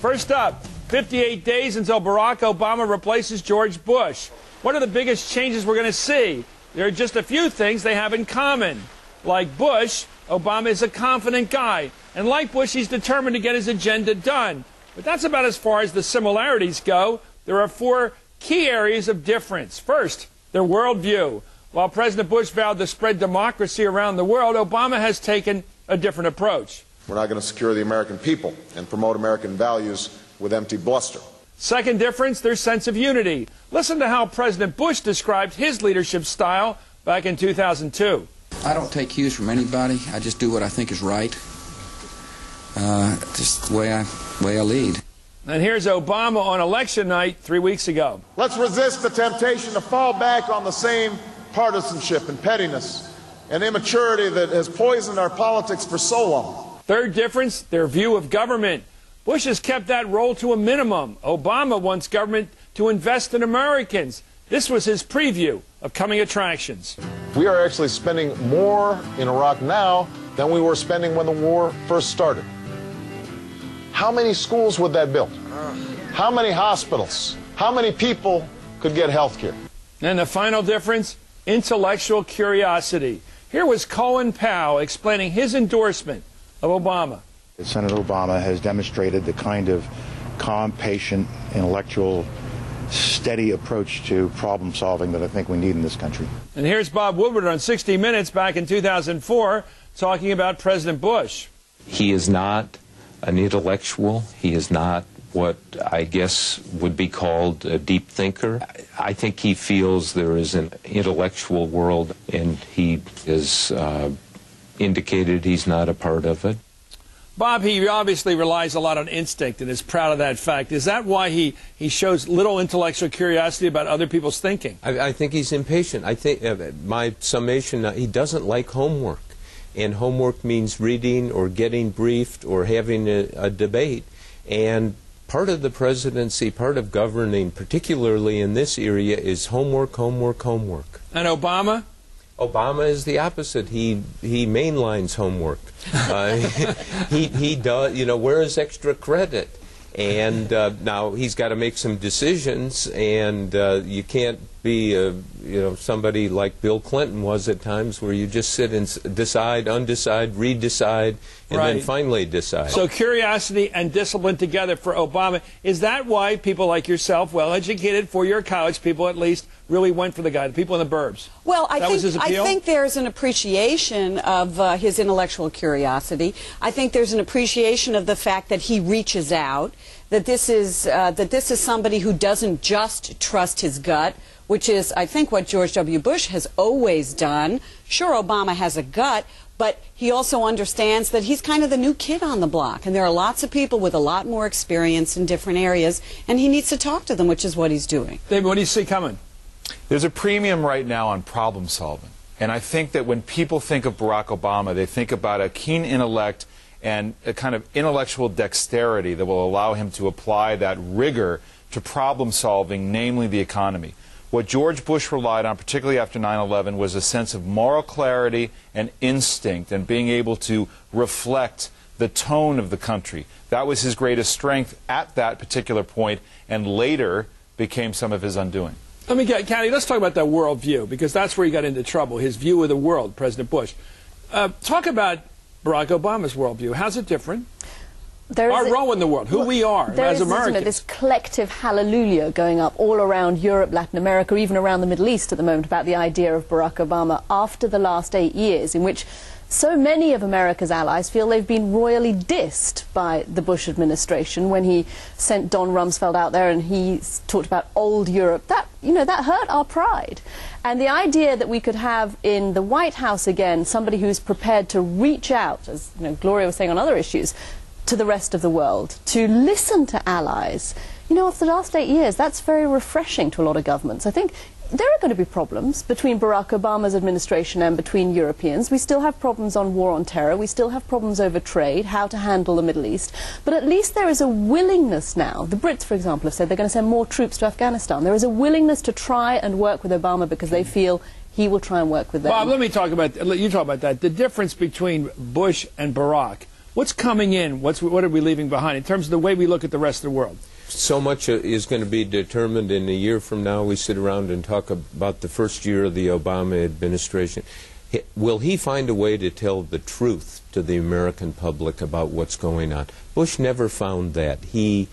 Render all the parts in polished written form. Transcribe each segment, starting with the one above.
First up, 58 days until Barack Obama replaces George Bush. What are the biggest changes we're going to see? There are just a few things they have in common. Like Bush, Obama is a confident guy. And like Bush, he's determined to get his agenda done. But that's about as far as the similarities go. There are four key areas of difference. First, their worldview. While President Bush vowed to spread democracy around the world, Obama has taken a different approach. We're not going to secure the American people and promote American values with empty bluster. Second difference, their sense of unity. Listen to how President Bush described his leadership style back in 2002. I don't take cues from anybody. I just do what I think is right. Just the way I lead. And here's Obama on election night 3 weeks ago. Let's resist the temptation to fall back on the same partisanship and pettiness and immaturity that has poisoned our politics for so long. Third difference, their view of government. Bush has kept that role to a minimum. Obama wants government to invest in Americans. This was his preview of coming attractions. We are actually spending more in Iraq now than we were spending when the war first started. How many schools would that build? How many hospitals? How many people could get health care? And the final difference, intellectual curiosity. Here was Colin Powell explaining his endorsement of Obama. Senator Obama has demonstrated the kind of calm, patient, intellectual, steady approach to problem solving that I think we need in this country. And here's Bob Woodward on 60 Minutes back in 2004 talking about President Bush. He is not an intellectual. He is not what I guess would be called a deep thinker. I think he feels there is an intellectual world, and he is indicated he's not a part of it. Bob, he obviously relies a lot on instinct and is proud of that fact. Is that why he shows little intellectual curiosity about other people's thinking? I think he's impatient. I think my summation, he doesn't like homework. And homework means reading or getting briefed or having a debate. And part of the presidency, part of governing, particularly in this area, is homework, homework, homework. And Obama? Obama is the opposite. He mainlines homework. He does, you know, where is extra credit? And now he's got to make some decisions, and you can't be, you know, somebody like Bill Clinton was at times, where you just sit and decide, undecide, redecide, and then finally decide. So curiosity and discipline together for Obama. Is that why people like yourself, well-educated, four-year college people at least, really went for the guy, the people in the burbs? Well, I think there's an appreciation of his intellectual curiosity. I think there's an appreciation of the fact that he reaches out, that this is somebody who doesn't just trust his gut, which is, I think, what George W. Bush has always done. Sure, Obama has a gut, but he also understands that he's kind of the new kid on the block, and there are lots of people with a lot more experience in different areas, and he needs to talk to them, which is what he's doing. David, what do you see coming? There's a premium right now on problem solving, and I think that when people think of Barack Obama, they think about a keen intellect and a kind of intellectual dexterity that will allow him to apply that rigor to problem solving, namely the economy. What George Bush relied on, particularly after 9/11, was a sense of moral clarity and instinct and being able to reflect the tone of the country. That was his greatest strength at that particular point, and later became some of his undoing. Let me get, Caddy, let's talk about that worldview, because that's where he got into trouble, his view of the world, President Bush. Talk about Barack Obama's worldview. How's it different? Our role in the world, who we are as Americans. There is this collective hallelujah going up all around Europe, Latin America, even around the Middle East at the moment about the idea of Barack Obama after the last 8 years, in which so many of America's allies feel they've been royally dissed by the Bush administration when he sent Don Rumsfeld out there and he talked about old Europe. That, you know, that hurt our pride. And the idea that we could have in the White House again somebody who's prepared to reach out, as you know, Gloria was saying on other issues, to the rest of the world, to listen to allies. You know, after the last 8 years, that's very refreshing to a lot of governments. I think there are going to be problems between Barack Obama's administration and between Europeans. We still have problems on war on terror. We still have problems over trade, how to handle the Middle East. But at least there is a willingness now. The Brits, for example, have said they're going to send more troops to Afghanistan. There is a willingness to try and work with Obama because they feel he will try and work with them. Bob, let me talk about, you talk about that. The difference between Bush and Barack. What's coming in? What are we leaving behind in terms of the way we look at the rest of the world? So much is going to be determined in a year from now. We sit around and talk about the first year of the Obama administration. Will he find a way to tell the truth to the American public about what's going on? Bush never found that. He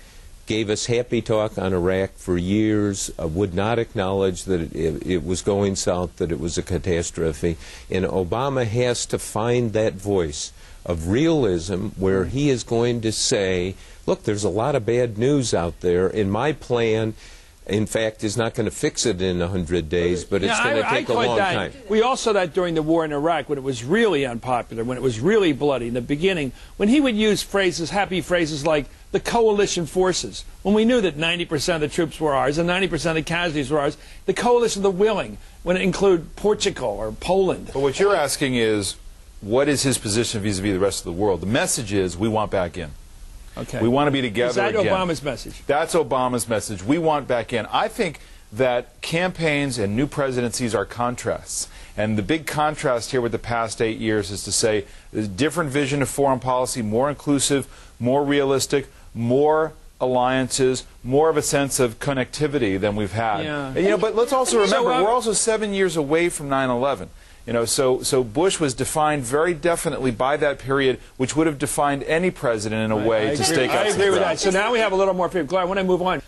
gave us happy talk on Iraq for years, would not acknowledge that it was going south, that it was a catastrophe. And Obama has to find that voice of realism where he is going to say, look, there's a lot of bad news out there, and my plan, in fact, is not going to fix it in 100 days, but it's going to take a long time. We all saw that during the war in Iraq when it was really unpopular, when it was really bloody in the beginning, when he would use phrases, happy phrases like the coalition forces, when we knew that 90% of the troops were ours and 90% of the casualties were ours, the coalition of the willing, when it included Portugal or Poland. But what you're asking is, what is his position vis-a-vis the rest of the world? The message is, we want back in. Okay. We want to be together again. Is that Obama's message? That's Obama's message. We want back in. I think that campaigns and new presidencies are contrasts. And the big contrast here with the past 8 years is to say there's a different vision of foreign policy, more inclusive, more realistic, more alliances, more of a sense of connectivity than we've had. Yeah. You know, but let's also remember, we're also 7 years away from 9/11. You know, so Bush was defined very definitely by that period, which would have defined any president in a way to stake out. I agree with that. So now we have a little more freedom. Claire, I want to move on.